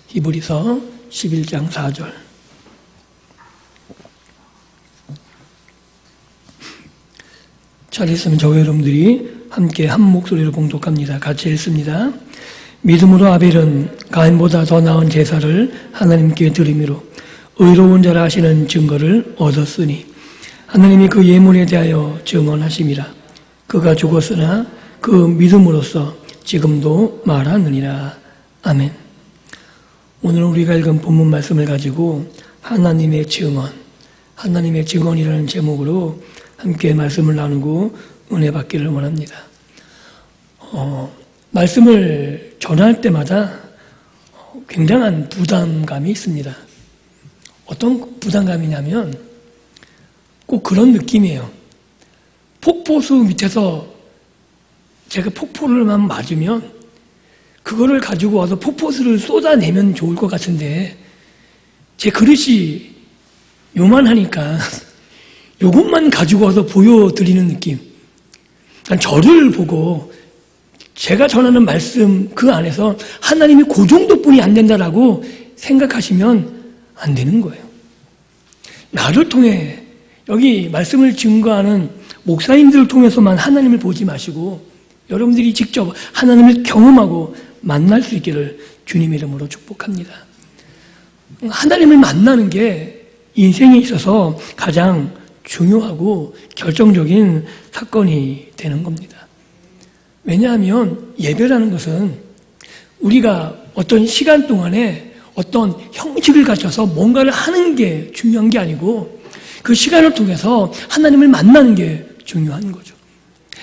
히브리서 11장 4절. 잘 있으면 저와 여러분들이 함께 한 목소리로 봉독합니다. 같이 읽습니다. 믿음으로 아벨은 가인보다 더 나은 제사를 하나님께 드림으로 의로운 자라 하시는 증거를 얻었으니 하나님이 그 예물에 대하여 증언하심이라. 그가 죽었으나 그 믿음으로써 지금도 말하느니라. 아멘. 오늘 우리가 읽은 본문 말씀을 가지고 하나님의 증언이라는 제목으로 함께 말씀을 나누고 은혜 받기를 원합니다. 말씀을 전할 때마다 굉장한 부담감이 있습니다. 어떤 부담감이냐면 꼭 그런 느낌이에요. 폭포수 밑에서 제가 폭포를만 맞으면 그거를 가지고 와서 폭포수를 쏟아내면 좋을 것 같은데 제 그릇이 요만하니까 요것만 가지고 와서 보여드리는 느낌. 저를 보고 제가 전하는 말씀 그 안에서 하나님이 그 정도뿐이 안 된다라고 생각하시면 안 되는 거예요. 나를 통해 여기 말씀을 증거하는 목사님들을 통해서만 하나님을 보지 마시고 여러분들이 직접 하나님을 경험하고 만날 수 있기를 주님의 이름으로 축복합니다. 하나님을 만나는 게 인생에 있어서 가장 중요하고 결정적인 사건이 되는 겁니다. 왜냐하면 예배라는 것은 우리가 어떤 시간 동안에 어떤 형식을 갖춰서 뭔가를 하는 게 중요한 게 아니고 그 시간을 통해서 하나님을 만나는 게 중요한 거죠.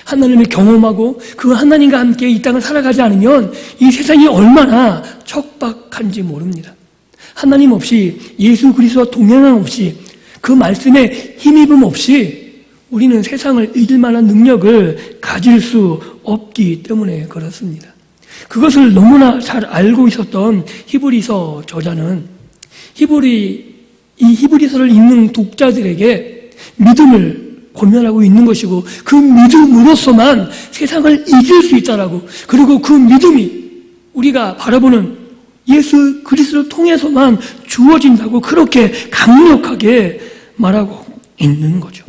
하나님을 경험하고 그 하나님과 함께 이 땅을 살아가지 않으면 이 세상이 얼마나 척박한지 모릅니다. 하나님 없이 예수 그리스도와 동행함 없이 그 말씀에 힘입음 없이 우리는 세상을 이길 만한 능력을 가질 수 없기 때문에 그렇습니다. 그것을 너무나 잘 알고 있었던 히브리서 저자는 히브리서를 읽는 독자들에게 믿음을 권면하고 있는 것이고 그 믿음으로서만 세상을 이길 수 있다라고 그리고 그 믿음이 우리가 바라보는 예수 그리스도를 통해서만 주어진다고 그렇게 강력하게 말하고 있는 거죠.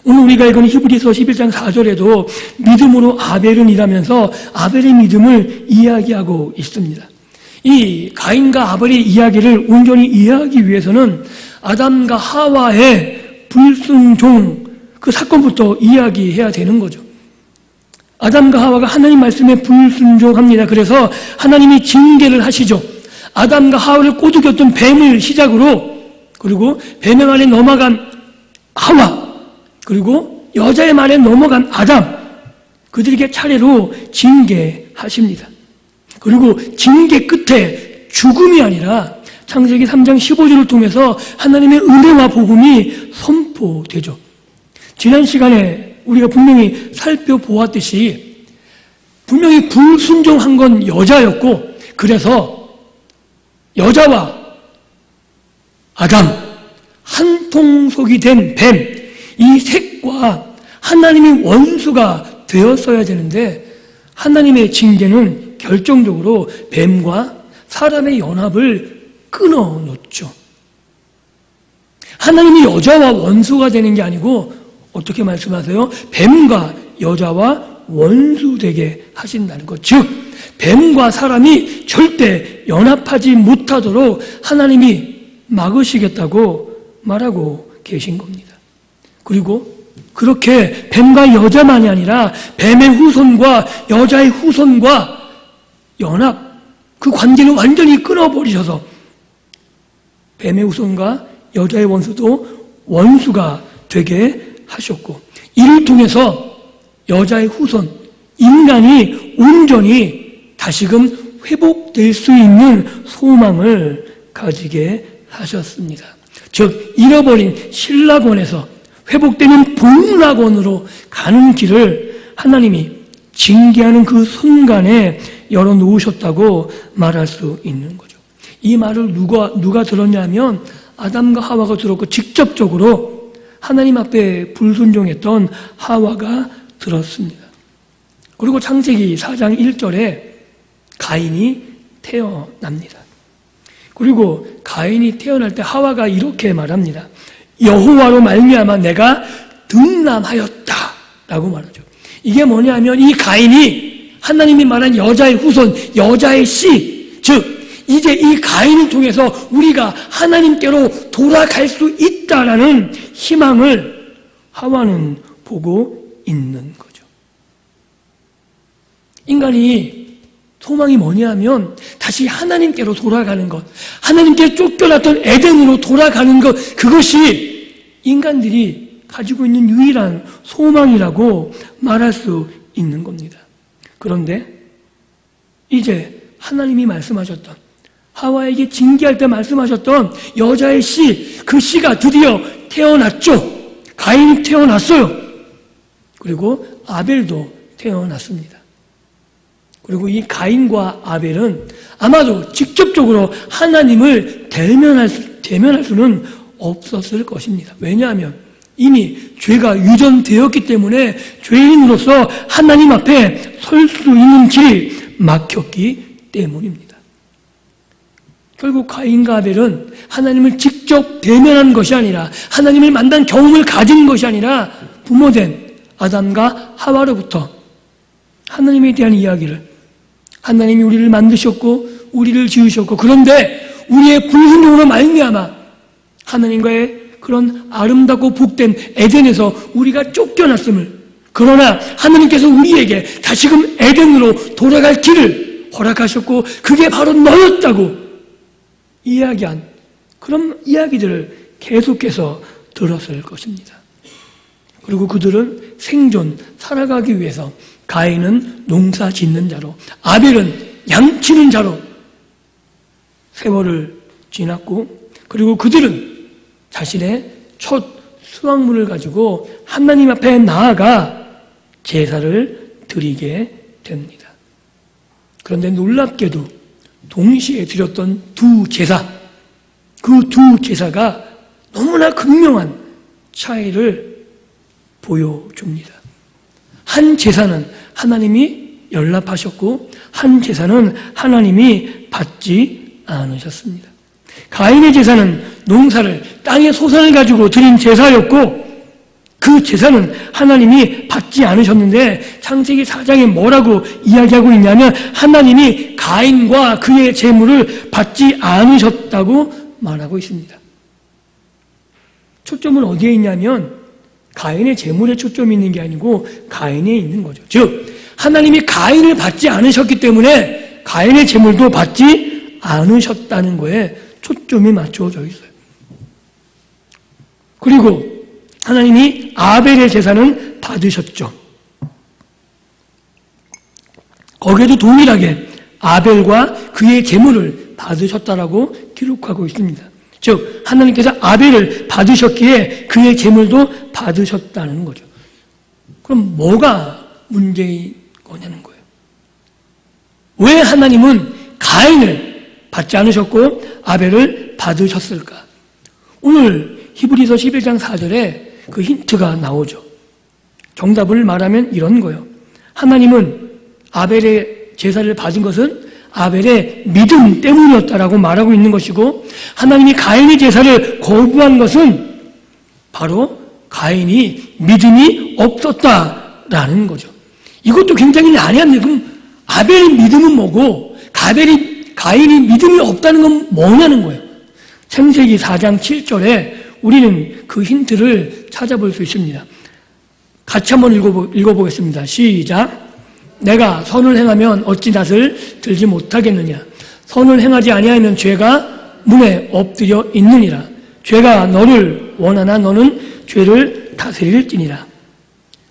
오늘 우리가 읽은 히브리서 11장 4절에도 믿음으로 아벨은 일하면서 아벨의 믿음을 이야기하고 있습니다. 이 가인과 아벨의 이야기를 온전히 이해하기 위해서는 아담과 하와의 불순종 그 사건부터 이야기해야 되는 거죠. 아담과 하와가 하나님 말씀에 불순종합니다. 그래서 하나님이 징계를 하시죠. 아담과 하와를 꼬드겼던 뱀을 시작으로 그리고 뱀의 말에 넘어간 하와 그리고 여자의 말에 넘어간 아담 그들에게 차례로 징계하십니다. 그리고 징계 끝에 죽음이 아니라 창세기 3장 15절을 통해서 하나님의 은혜와 복음이 선포되죠. 지난 시간에 우리가 분명히 살펴보았듯이 분명히 불순종한 건 여자였고 그래서 여자와 아담 한 통속이 된 뱀 이 셋과 하나님이 원수가 되었어야 되는데 하나님의 징계는 결정적으로 뱀과 사람의 연합을 끊어놓죠. 하나님이 여자와 원수가 되는 게 아니고 어떻게 말씀하세요? 뱀과 여자와 원수되게 하신다는 것. 즉 뱀과 사람이 절대 연합하지 못하도록 하나님이 막으시겠다고 말하고 계신 겁니다. 그리고 그렇게 뱀과 여자만이 아니라 뱀의 후손과 여자의 후손과 연합, 그 관계를 완전히 끊어버리셔서 뱀의 후손과 여자의 원수도 원수가 되게 하셨고 이를 통해서 여자의 후손, 인간이 온전히 다시금 회복될 수 있는 소망을 가지게 하셨습니다. 즉 잃어버린 신락원에서 회복되는 복락원으로 가는 길을 하나님이 징계하는 그 순간에 열어놓으셨다고 말할 수 있는 거죠. 이 말을 누가 들었냐면 아담과 하와가 들었고 직접적으로 하나님 앞에 불순종했던 하와가 들었습니다. 그리고 창세기 4장 1절에 가인이 태어납니다. 그리고 가인이 태어날 때 하와가 이렇게 말합니다. 여호와로 말미암아 내가 등남하였다 라고 말하죠. 이게 뭐냐면 이 가인이 하나님이 말한 여자의 후손, 여자의 씨, 즉 이제 이 가인을 통해서 우리가 하나님께로 돌아갈 수 있다라는 희망을 하와는 보고 있는 거죠. 인간이 소망이 뭐냐면 다시 하나님께로 돌아가는 것, 하나님께 쫓겨났던 에덴으로 돌아가는 것, 그것이 인간들이 가지고 있는 유일한 소망이라고 말할 수 있는 겁니다. 그런데 이제 하나님이 말씀하셨던, 하와에게 징계할 때 말씀하셨던 여자의 씨, 그 씨가 드디어 태어났죠. 가인이 태어났어요. 그리고 아벨도 태어났습니다. 그리고 이 가인과 아벨은 아마도 직접적으로 하나님을 대면할 수는 없었을 것입니다. 왜냐하면 이미 죄가 유전되었기 때문에 죄인으로서 하나님 앞에 설 수 있는 길이 막혔기 때문입니다. 결국 가인과 아벨은 하나님을 직접 대면한 것이 아니라, 하나님을 만난 경험을 가진 것이 아니라 부모된 아담과 하와로부터 하나님에 대한 이야기를, 하나님이 우리를 만드셨고 우리를 지으셨고, 그런데 우리의 불순종으로 말미암아 하나님과의 그런 아름답고 복된 에덴에서 우리가 쫓겨났음을, 그러나 하나님께서 우리에게 다시금 에덴으로 돌아갈 길을 허락하셨고 그게 바로 너였다고 이야기한 그런 이야기들을 계속해서 들었을 것입니다. 그리고 그들은 생존, 살아가기 위해서 가인은 농사 짓는 자로, 아벨은 양치는 자로 세월을 지났고, 그리고 그들은 자신의 첫 수확물을 가지고 하나님 앞에 나아가 제사를 드리게 됩니다. 그런데 놀랍게도 동시에 드렸던 두 제사, 그 두 제사가 너무나 극명한 차이를 보여줍니다. 한 제사는 하나님이 연락하셨고 한 제사는 하나님이 받지 않으셨습니다. 가인의 제사는 농사를, 땅의 소산을 가지고 드린 제사였고 그 제사는 하나님이 받지 않으셨는데, 창세기 4장에 뭐라고 이야기하고 있냐면 하나님이 가인과 그의 재물을 받지 않으셨다고 말하고 있습니다. 초점은 어디에 있냐면 가인의 재물에 초점이 있는 게 아니고 가인에 있는 거죠. 즉 하나님이 가인을 받지 않으셨기 때문에 가인의 재물도 받지 않으셨다는 거에 초점이 맞춰져 있어요. 그리고 하나님이 아벨의 제사는 받으셨죠. 거기에도 동일하게 아벨과 그의 제물을 받으셨다라고 기록하고 있습니다. 즉 하나님께서 아벨을 받으셨기에 그의 제물도 받으셨다는 거죠. 그럼 뭐가 문제인 거냐는 거예요. 왜 하나님은 가인을 받지 않으셨고 아벨을 받으셨을까? 오늘 히브리서 11장 4절에 그 힌트가 나오죠. 정답을 말하면 이런 거예요. 하나님은 아벨의 제사를 받은 것은 아벨의 믿음 때문이었다라고 말하고 있는 것이고, 하나님이 가인의 제사를 거부한 것은 바로 가인이 믿음이 없었다라는 거죠. 이것도 굉장히 난해합니다. 그럼 아벨의 믿음은 뭐고 가인이 믿음이 없다는 건 뭐냐는 거예요. 창세기 4장 7절에 우리는 그 힌트를 찾아볼 수 있습니다. 같이 한번 읽어보겠습니다. 시작. 내가 선을 행하면 어찌 낯을 들지 못하겠느냐. 선을 행하지 아니하면 죄가 문에 엎드려 있느니라. 죄가 너를 원하나 너는 죄를 다스릴지니라.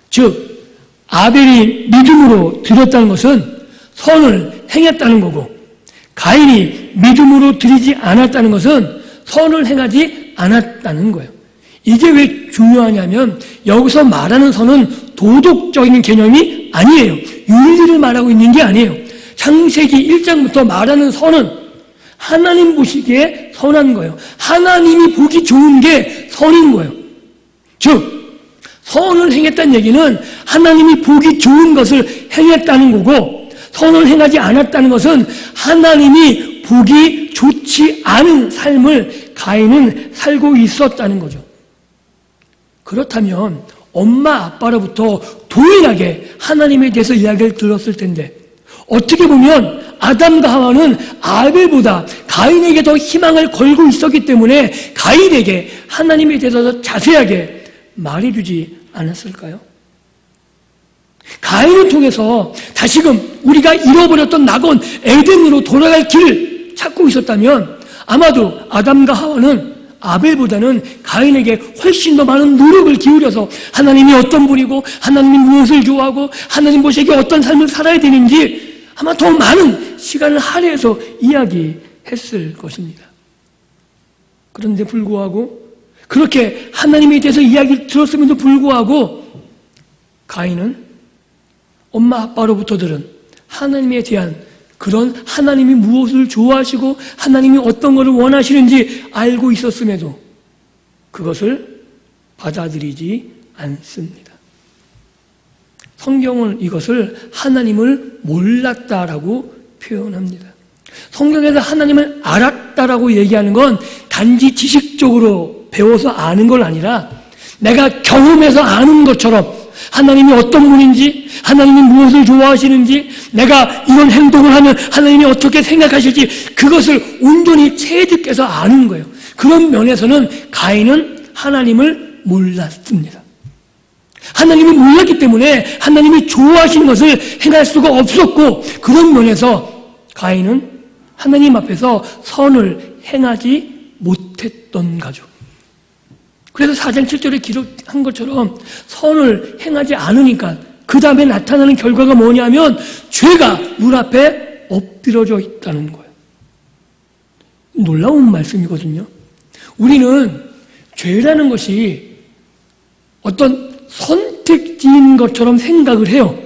즉 아벨이 믿음으로 드렸다는 것은 선을 행했다는 거고, 가인이 믿음으로 드리지 않았다는 것은 선을 행하지 않았다는 거예요. 이게 왜 중요하냐면 여기서 말하는 선은 도덕적인 개념이 아니에요. 윤리를 말하고 있는 게 아니에요. 창세기 1장부터 말하는 선은 하나님 보시기에 선한 거예요. 하나님이 보기 좋은 게 선인 거예요. 즉 선을 행했다는 얘기는 하나님이 보기 좋은 것을 행했다는 거고, 선을 행하지 않았다는 것은 하나님이 보기 좋지 않은 삶을 가인은 살고 있었다는 거죠. 그렇다면 엄마 아빠로부터 동일하게 하나님에 대해서 이야기를 들었을 텐데 어떻게 보면 아담과 하와는 아벨보다 가인에게 더 희망을 걸고 있었기 때문에 가인에게 하나님에 대해서 더 자세하게 말해주지 않았을까요? 가인을 통해서 다시금 우리가 잃어버렸던 낙원 에덴으로 돌아갈 길을 찾고 있었다면 아마도 아담과 하와는 아벨보다는 가인에게 훨씬 더 많은 노력을 기울여서 하나님이 어떤 분이고 하나님이 무엇을 좋아하고 하나님 보시기에 어떤 삶을 살아야 되는지 아마 더 많은 시간을 할애해서 이야기했을 것입니다. 그런데 불구하고 그렇게 하나님에 대해서 이야기를 들었음에도 불구하고 가인은 엄마 아빠로부터 들은 하나님에 대한 그런 하나님이 무엇을 좋아하시고 하나님이 어떤 것을 원하시는지 알고 있었음에도 그것을 받아들이지 않습니다. 성경은 이것을 하나님을 몰랐다라고 표현합니다. 성경에서 하나님을 알았다라고 얘기하는 건 단지 지식적으로 배워서 아는 건 아니라 내가 경험해서 아는 것처럼 하나님이 어떤 분인지, 하나님이 무엇을 좋아하시는지, 내가 이런 행동을 하면 하나님이 어떻게 생각하실지 그것을 온전히 체득해서 아는 거예요. 그런 면에서는 가인은 하나님을 몰랐습니다. 하나님을 몰랐기 때문에 하나님이 좋아하시는 것을 행할 수가 없었고 그런 면에서 가인은 하나님 앞에서 선을 행하지 못했던 거죠. 그래서 4장 7절에 기록한 것처럼 선을 행하지 않으니까 그 다음에 나타나는 결과가 뭐냐면 죄가 문 앞에 엎드려져 있다는 거예요. 놀라운 말씀이거든요. 우리는 죄라는 것이 어떤 선택지인 것처럼 생각을 해요.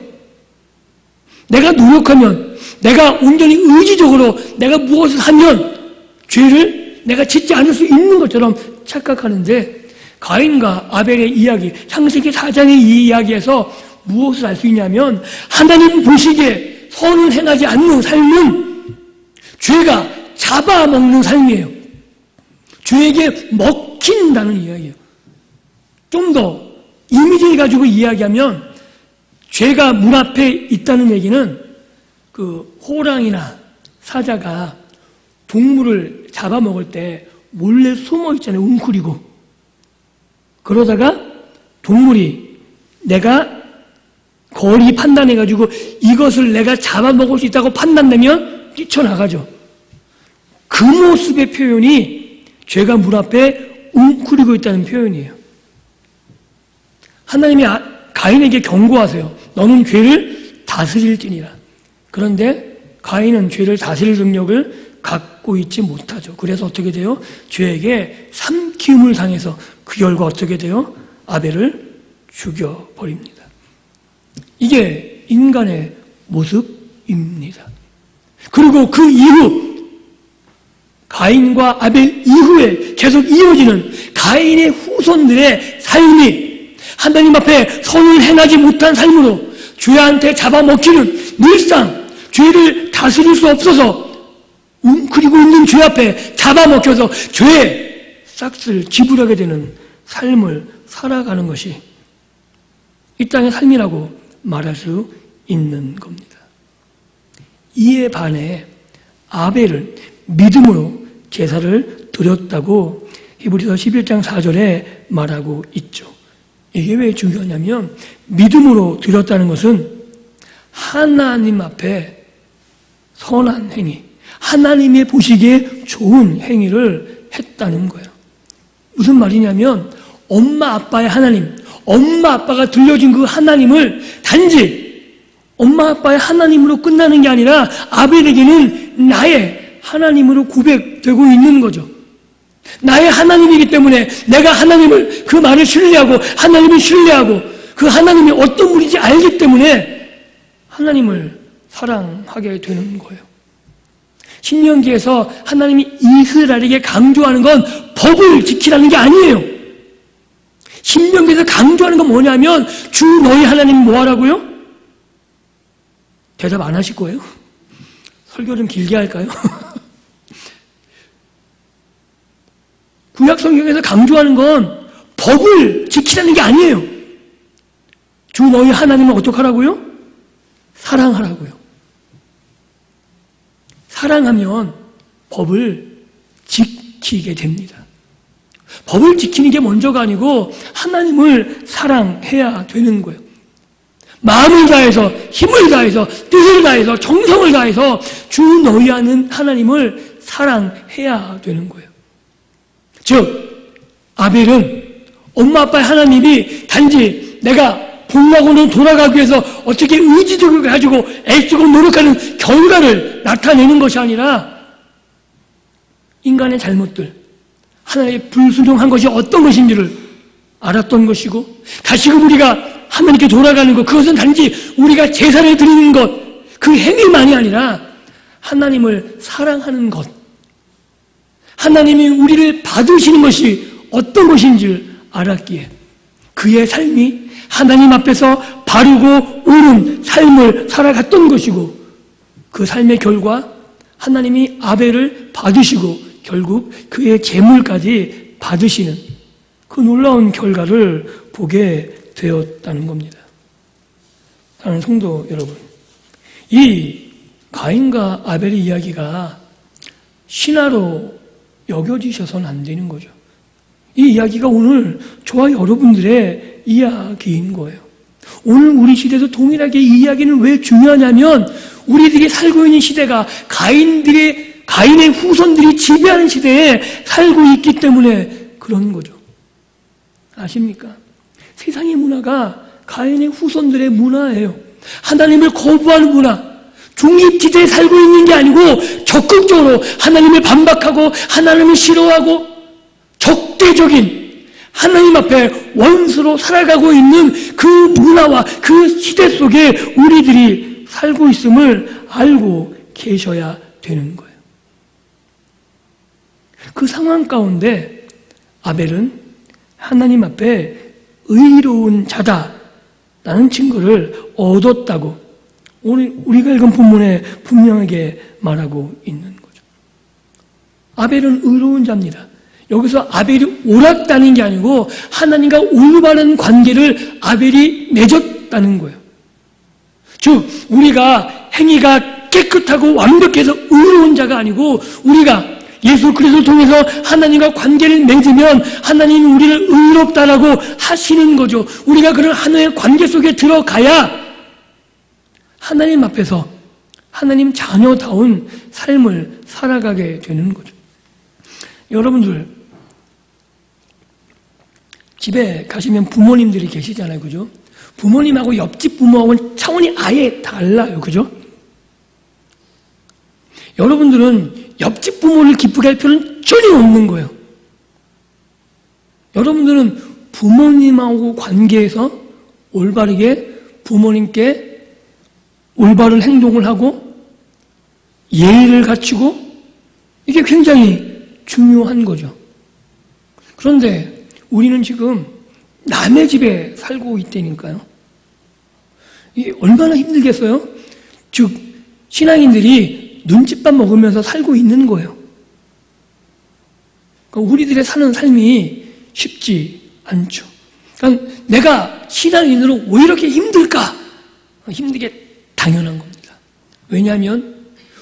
내가 노력하면, 내가 온전히 의지적으로 내가 무엇을 하면 죄를 내가 짓지 않을 수 있는 것처럼 착각하는데 가인과 아벨의 이야기, 창세기 4장의 이 이야기에서 무엇을 알 수 있냐면 하나님 보시기에 선을 행하지 않는 삶은 죄가 잡아먹는 삶이에요. 죄에게 먹힌다는 이야기예요. 좀 더 이미지를 가지고 이야기하면 죄가 문 앞에 있다는 얘기는 그 호랑이나 사자가 동물을 잡아먹을 때 몰래 숨어 있잖아요. 웅크리고. 그러다가 동물이 내가 거리 판단해가지고 이것을 내가 잡아먹을 수 있다고 판단되면 뛰쳐나가죠. 그 모습의 표현이 죄가 문 앞에 웅크리고 있다는 표현이에요. 하나님이 가인에게 경고하세요. 너는 죄를 다스릴지니라. 그런데 가인은 죄를 다스릴 능력을 갖고 있지 못하죠. 그래서 어떻게 돼요? 죄에게 삼키움을 당해서 그 결과 어떻게 돼요? 아벨을 죽여버립니다. 이게 인간의 모습입니다. 그리고 그 이후 가인과 아벨 이후에 계속 이어지는 가인의 후손들의 삶이 하나님 앞에 선을 행하지 못한 삶으로 죄한테 잡아먹히는 늘상 죄를 다스릴 수 없어서 웅크리고 있는 죄 앞에 잡아먹혀서 죄의 싹스를 지불하게 되는 삶을 살아가는 것이 이 땅의 삶이라고 말할 수 있는 겁니다. 이에 반해 아벨은 믿음으로 제사를 드렸다고 히브리서 11장 4절에 말하고 있죠. 이게 왜 중요하냐면 믿음으로 드렸다는 것은 하나님 앞에 선한 행위, 하나님의 보시기에 좋은 행위를 했다는 거예요. 무슨 말이냐면 엄마 아빠의 하나님, 엄마 아빠가 들려준 그 하나님을 단지 엄마 아빠의 하나님으로 끝나는 게 아니라 아벨에게는 나의 하나님으로 고백되고 있는 거죠. 나의 하나님이기 때문에 내가 하나님을 그 말을 신뢰하고 하나님을 신뢰하고 그 하나님이 어떤 분인지 알기 때문에 하나님을 사랑하게 되는 거예요. 신명기에서 하나님이 이스라엘에게 강조하는 건 법을 지키라는 게 아니에요. 신명기에서 강조하는 건 뭐냐면 주 너희 하나님 뭐 하라고요? 대답 안 하실 거예요? 설교 좀 길게 할까요? 구약 성경에서 강조하는 건 법을 지키라는 게 아니에요. 주 너희 하나님을 어떻게 하라고요? 사랑하라고요. 사랑하면 법을 지키게 됩니다. 법을 지키는 게 먼저가 아니고 하나님을 사랑해야 되는 거예요. 마음을 다해서, 힘을 다해서, 뜻을 다해서, 정성을 다해서 주 너희 하나님을 사랑해야 되는 거예요. 즉 아벨은 엄마 아빠의 하나님이 단지 내가 복락으로 돌아가기 위해서 어떻게 의지적으로 가지고 애쓰고 노력하는 결과를 나타내는 것이 아니라 인간의 잘못들, 하나님의 불순종한 것이 어떤 것인지를 알았던 것이고, 다시금 우리가 하나님께 돌아가는 것, 그것은 단지 우리가 제사를 드리는 것, 그 행위만이 아니라 하나님을 사랑하는 것, 하나님이 우리를 받으시는 것이 어떤 것인지를 알았기에 그의 삶이 하나님 앞에서 바르고 옳은 삶을 살아갔던 것이고, 그 삶의 결과 하나님이 아벨을 받으시고 결국 그의 재물까지 받으시는 그 놀라운 결과를 보게 되었다는 겁니다. 사랑하는 성도 여러분, 이 가인과 아벨의 이야기가 신화로 여겨지셔서는 안 되는 거죠. 이 이야기가 오늘 저와 여러분들의 이야기인 거예요. 오늘 우리 시대에도 동일하게 이 이야기는 왜 중요하냐면 우리들이 살고 있는 시대가 가인의 후손들이 지배하는 시대에 살고 있기 때문에 그런 거죠. 아십니까? 세상의 문화가 가인의 후손들의 문화예요. 하나님을 거부하는 문화, 중립지대에 살고 있는 게 아니고 적극적으로 하나님을 반박하고 하나님을 싫어하고 적대적인 하나님 앞에 원수로 살아가고 있는 그 문화와 그 시대 속에 우리들이 살고 있음을 알고 계셔야 되는 거예요. 그 상황 가운데 아벨은 하나님 앞에 의로운 자다라는 증거를 얻었다고 오늘 우리가 읽은 본문에 분명하게 말하고 있는 거죠. 아벨은 의로운 자입니다. 여기서 아벨이 옳았다는 게 아니고 하나님과 올바른 관계를 아벨이 맺었다는 거예요. 즉 우리가 행위가 깨끗하고 완벽해서 의로운 자가 아니고 우리가 예수 그리스도를 통해서 하나님과 관계를 맺으면 하나님이 우리를 의롭다라고 하시는 거죠. 우리가 그런 하나님의 관계 속에 들어가야 하나님 앞에서 하나님 자녀다운 삶을 살아가게 되는 거죠. 여러분들 집에 가시면 부모님들이 계시잖아요. 그죠? 부모님하고 옆집 부모하고는 차원이 아예 달라요. 그죠? 여러분들은 옆집 부모를 기쁘게 할 필요는 전혀 없는 거예요. 여러분들은 부모님하고 관계에서 올바르게 부모님께 올바른 행동을 하고 예의를 갖추고 이게 굉장히 중요한 거죠. 그런데 우리는 지금 남의 집에 살고 있다니까요. 이게 얼마나 힘들겠어요? 즉 신앙인들이 눈칫밥 먹으면서 살고 있는 거예요. 그러니까 우리들의 사는 삶이 쉽지 않죠. 그러니까 내가 신앙인으로 왜 이렇게 힘들까? 힘들게 당연한 겁니다. 왜냐하면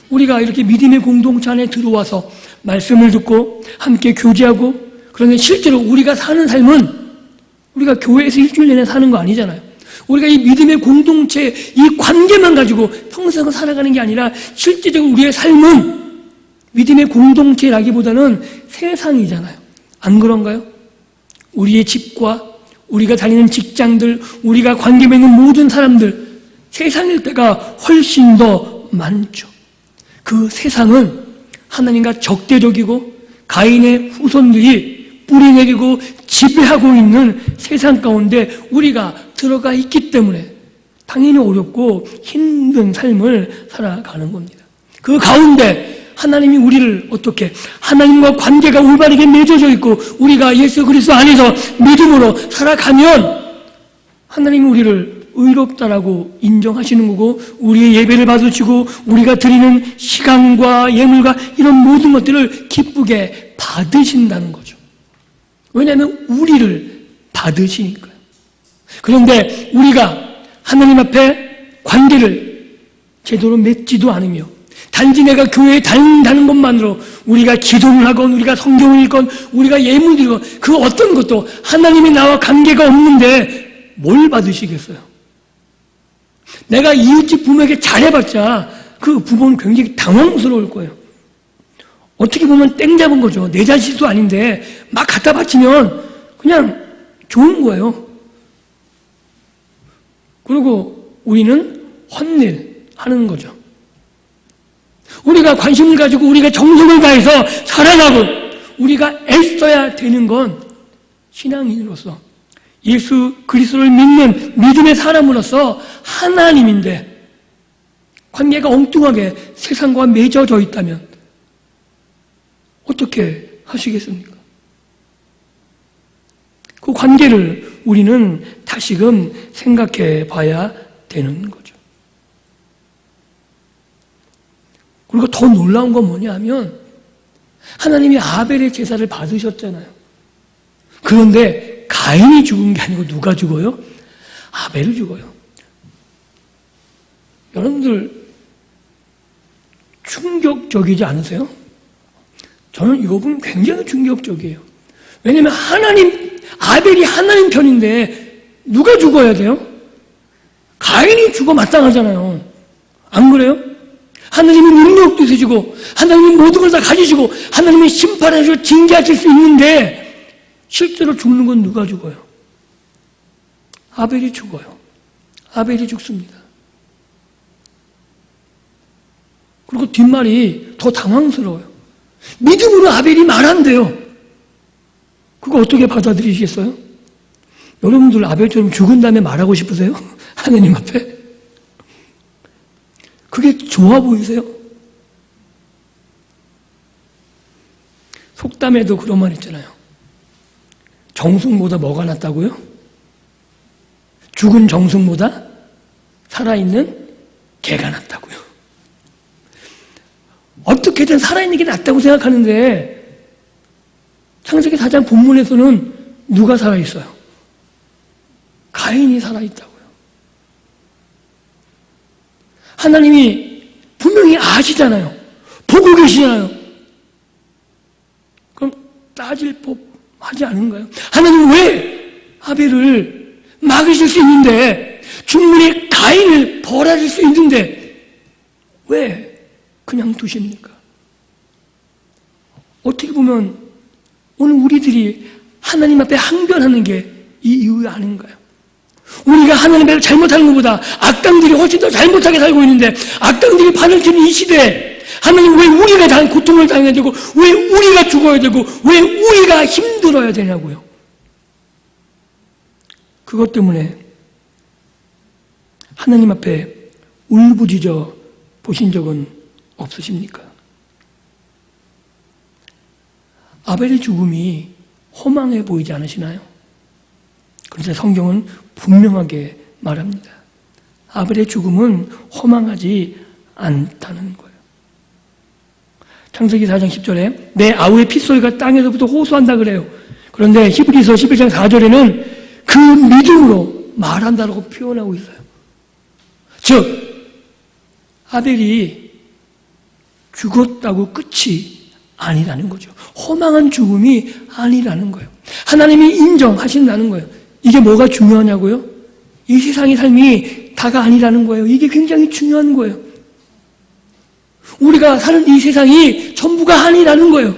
우리가 이렇게 믿음의 공동체 안에 들어와서 말씀을 듣고 함께 교제하고 그런데 실제로 우리가 사는 삶은 우리가 교회에서 일주일 내내 사는 거 아니잖아요. 우리가 이 믿음의 공동체, 이 관계만 가지고 평생 살아가는 게 아니라 실제적으로 우리의 삶은 믿음의 공동체라기보다는 세상이잖아요. 안 그런가요? 우리의 집과 우리가 다니는 직장들, 우리가 관계 맺는 모든 사람들, 세상일 때가 훨씬 더 많죠. 그 세상은 하나님과 적대적이고 가인의 후손들이 뿌리내리고 지배하고 있는 세상 가운데 우리가 들어가 있기 때문에 당연히 어렵고 힘든 삶을 살아가는 겁니다. 그 가운데 하나님이 우리를 어떻게 하나님과 관계가 올바르게 맺어져 있고 우리가 예수 그리스도 안에서 믿음으로 살아가면 하나님이 우리를 의롭다라고 인정하시는 거고 우리의 예배를 받으시고 우리가 드리는 시간과 예물과 이런 모든 것들을 기쁘게 받으신다는 거죠. 왜냐하면 우리를 받으시니까요. 그런데 우리가 하나님 앞에 관계를 제대로 맺지도 않으며 단지 내가 교회에 다닌다는 것만으로 우리가 기도를 하건 우리가 성경을 읽건 우리가 예물을 드리건 그 어떤 것도 하나님이 나와 관계가 없는데 뭘 받으시겠어요? 내가 이웃집 부모에게 잘해봤자 그 부모는 굉장히 당황스러울 거예요. 어떻게 보면 땡 잡은 거죠. 내 자식도 아닌데 막 갖다 바치면 그냥 좋은 거예요. 그리고 우리는 헛일 하는 거죠. 우리가 관심을 가지고 우리가 정성을 다해서 살아가고 우리가 애써야 되는 건 신앙인으로서 예수 그리스도를 믿는 믿음의 사람으로서 하나님인데 관계가 엉뚱하게 세상과 맺어져 있다면 어떻게 하시겠습니까? 그 관계를 우리는 다시금 생각해 봐야 되는 거죠. 그리고 더 놀라운 건 뭐냐 하면 하나님이 아벨의 제사를 받으셨잖아요. 그런데 가인이 죽은 게 아니고 누가 죽어요? 아벨이 죽어요. 여러분들 충격적이지 않으세요? 저는 이거 보면 굉장히 충격적이에요. 왜냐하면 아벨이 하나님 편인데 누가 죽어야 돼요? 가인이 죽어 마땅하잖아요. 안 그래요? 하나님이 능력도 있으시고 하나님이 모든 걸 다 가지시고 하나님이 심판하시고 징계하실 수 있는데 실제로 죽는 건 누가 죽어요? 아벨이 죽어요. 아벨이 죽습니다. 그리고 뒷말이 더 당황스러워요. 믿음으로 아벨이 말한대요. 그거 어떻게 받아들이시겠어요? 여러분들 아벨처럼 죽은 다음에 말하고 싶으세요? 하나님 앞에? 그게 좋아 보이세요? 속담에도 그런 말 있잖아요. 정승보다 뭐가 낫다고요? 죽은 정승보다 살아있는 개가 낫다고요. 어떻게든 살아있는 게 낫다고 생각하는데 창세기 4장 본문에서는 누가 살아있어요? 가인이 살아있다고요. 하나님이 분명히 아시잖아요. 보고 계시잖아요. 그럼 따질 법 하지 않은가요? 하나님 왜 아벨을 막으실 수 있는데 충분히 가인을 벌하실 수 있는데 왜 그냥 두십니까? 어떻게 보면 오늘 우리들이 하나님 앞에 항변하는 게 이 이유 아닌가요? 우리가 하나님 앞에 잘못하는 것보다 악당들이 훨씬 더 잘못하게 살고 있는데 악당들이 판을 치는 이 시대에 하나님 왜 우리가 당한 고통을 당해야 되고 왜 우리가 죽어야 되고 왜 우리가 힘들어야 되냐고요. 그것 때문에 하나님 앞에 울부짖어 보신 적은 없으십니까? 아벨의 죽음이 허망해 보이지 않으시나요? 그런데 성경은 분명하게 말합니다. 아벨의 죽음은 허망하지 않다는 거예요. 창세기 4장 10절에 내 아우의 핏소리가 땅에서부터 호소한다 그래요. 그런데 히브리서 11장 4절에는 그 믿음으로 말한다라고 표현하고 있어요. 즉 아벨이 죽었다고 끝이 아니라는 거죠. 허망한 죽음이 아니라는 거예요. 하나님이 인정하신다는 거예요. 이게 뭐가 중요하냐고요? 이 세상의 삶이 다가 아니라는 거예요. 이게 굉장히 중요한 거예요. 우리가 사는 이 세상이 전부가 아니라는 거예요.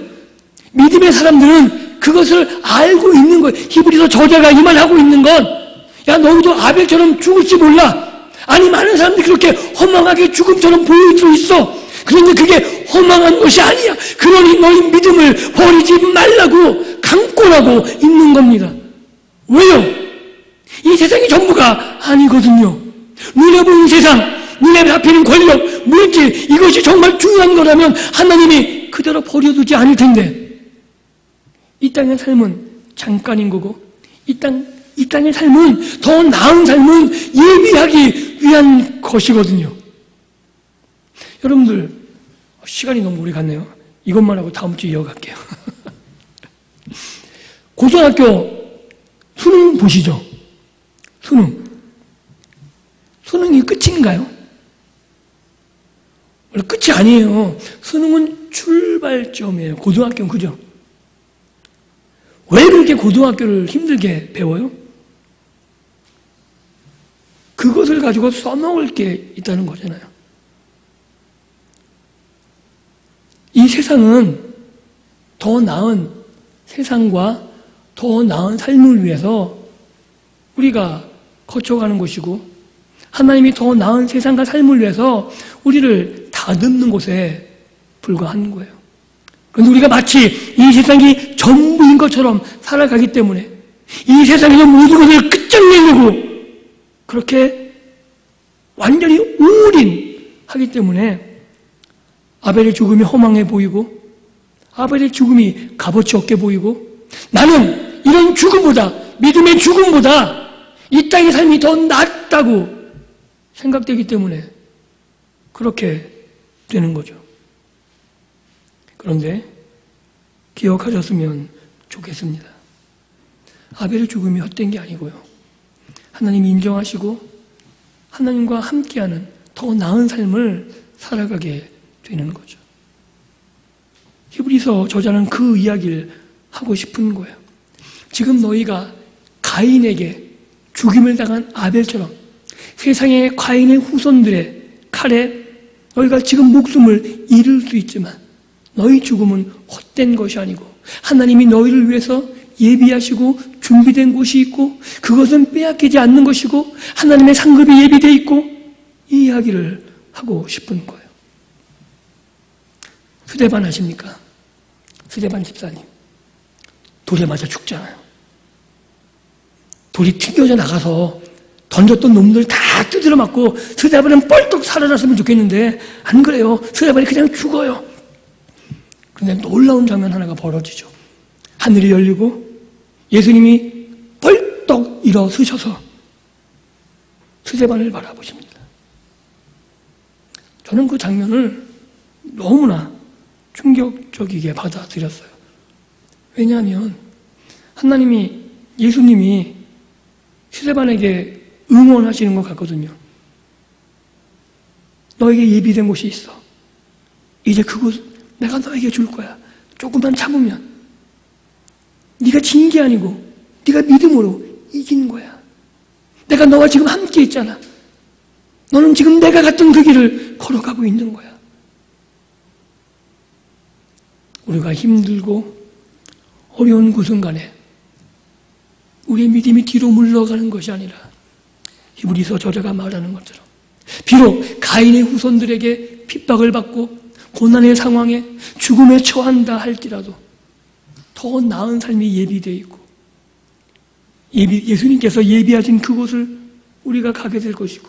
믿음의 사람들은 그것을 알고 있는 거예요. 히브리서 저자가 이 말 하고 있는 건 야 너희도 아벨처럼 죽을지 몰라. 아니 많은 사람들이 그렇게 허망하게 죽음처럼 보일 수 있어. 그런데 그게 허망한 것이 아니야. 그러니 너희 믿음을 버리지 말라고 강권하고 있는 겁니다. 왜요? 이 세상이 전부가 아니거든요. 눈에 보이는 세상, 눈에 잡히는 권력, 물질, 이것이 정말 중요한 거라면 하나님이 그대로 버려두지 않을 텐데 이 땅의 삶은 잠깐인 거고 이 땅의 삶은 더 나은 삶은 예비하기 위한 것이거든요. 여러분들 시간이 너무 오래 갔네요. 이것만 하고 다음 주에 이어갈게요. 고등학교 수능 보시죠. 수능이 끝인가요? 원래 끝이 아니에요. 수능은 출발점이에요. 고등학교는 그죠? 왜 그렇게 고등학교를 힘들게 배워요? 그것을 가지고 써먹을 게 있다는 거잖아요. 이 세상은 더 나은 세상과 더 나은 삶을 위해서 우리가 거쳐가는 것이고, 하나님이 더 나은 세상과 삶을 위해서 우리를 다듬는 곳에 불과한 거예요. 그런데 우리가 마치 이 세상이 전부인 것처럼 살아가기 때문에 이 세상에서 모든 것을 끝장내려고 그렇게 완전히 올인하기 때문에 아벨의 죽음이 허망해 보이고, 아벨의 죽음이 값어치 없게 보이고, 나는 이런 죽음보다, 믿음의 죽음보다 이 땅의 삶이 더 낫다고 생각되기 때문에 그렇게 되는 거죠. 그런데 기억하셨으면 좋겠습니다. 아벨의 죽음이 헛된 게 아니고요, 하나님이 인정하시고 하나님과 함께하는 더 나은 삶을 살아가게 되는 거죠. 히브리서 저자는 그 이야기를 하고 싶은 거예요. 지금 너희가 가인에게 죽임을 당한 아벨처럼 세상의 가인의 후손들의 칼에 너희가 지금 목숨을 잃을 수 있지만 너희 죽음은 헛된 것이 아니고 하나님이 너희를 위해서 예비하시고 준비된 곳이 있고 그것은 빼앗기지 않는 것이고 하나님의 상급이 예비되어 있고, 이 이야기를 하고 싶은 거예요. 스데반 아십니까? 스데반 집사님 돌에 맞아 죽잖아요. 돌이 튕겨져 나가서 던졌던 놈들 다 두드려 맞고 스데반은 뻘떡 살아났으면 좋겠는데 안 그래요. 스데반이 그냥 죽어요. 그런데 놀라운 장면 하나가 벌어지죠. 하늘이 열리고 예수님이 벌떡 일어서셔서 스데반을 바라보십니다. 저는 그 장면을 너무나 충격적이게 받아들였어요. 왜냐하면 하나님이, 예수님이 스데반에게 응원하시는 것 같거든요. 너에게 예비된 곳이 있어. 이제 그곳 내가 너에게 줄 거야. 조금만 참으면 네가 진 게 아니고 네가 믿음으로 이긴 거야. 내가 너와 지금 함께 있잖아. 너는 지금 내가 갔던 그 길을 걸어가고 있는 거야. 우리가 힘들고 어려운 그 순간에 우리의 믿음이 뒤로 물러가는 것이 아니라 히브리서 저자가 말하는 것처럼 비록 가인의 후손들에게 핍박을 받고 고난의 상황에 죽음에 처한다 할지라도 더 나은 삶이 예비되어 있고 예수님께서 예비하신 그곳을 우리가 가게 될 것이고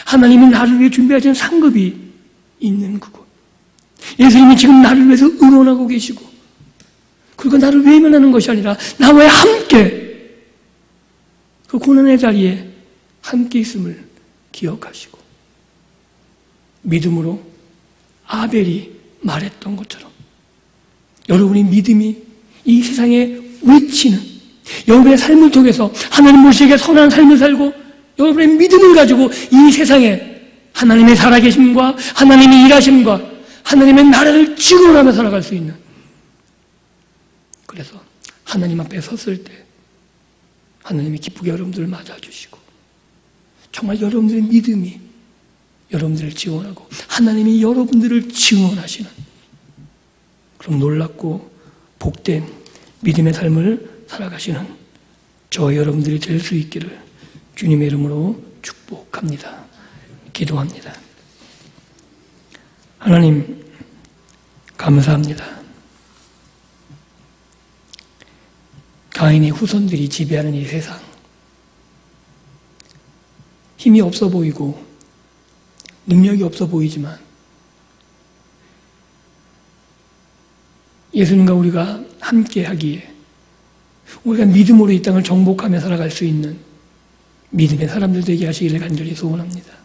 하나님이 나를 위해 준비하신 상급이 있는 그곳, 예수님이 지금 나를 위해서 응원하고 계시고 그리고 나를 외면하는 것이 아니라 나와 함께 그 고난의 자리에 함께 있음을 기억하시고 믿음으로 아벨이 말했던 것처럼 여러분의 믿음이 이 세상에 외치는 여러분의 삶을 통해서 하나님 모시게 선한 삶을 살고 여러분의 믿음을 가지고 이 세상에 하나님의 살아계심과 하나님의 일하심과 하나님의 나라를 증언하며 살아갈 수 있는, 그래서 하나님 앞에 섰을 때 하나님이 기쁘게 여러분들을 맞아주시고 정말 여러분들의 믿음이 여러분들을 지원하고 하나님이 여러분들을 증언하시는 그런 놀랍고 복된 믿음의 삶을 살아가시는 저와 여러분들이 될 수 있기를 주님의 이름으로 축복합니다. 기도합니다. 하나님 감사합니다. 가인의 후손들이 지배하는 이 세상, 힘이 없어 보이고 능력이 없어 보이지만 예수님과 우리가 함께 하기에 우리가 믿음으로 이 땅을 정복하며 살아갈 수 있는 믿음의 사람들 되게 하시기를 간절히 소원합니다.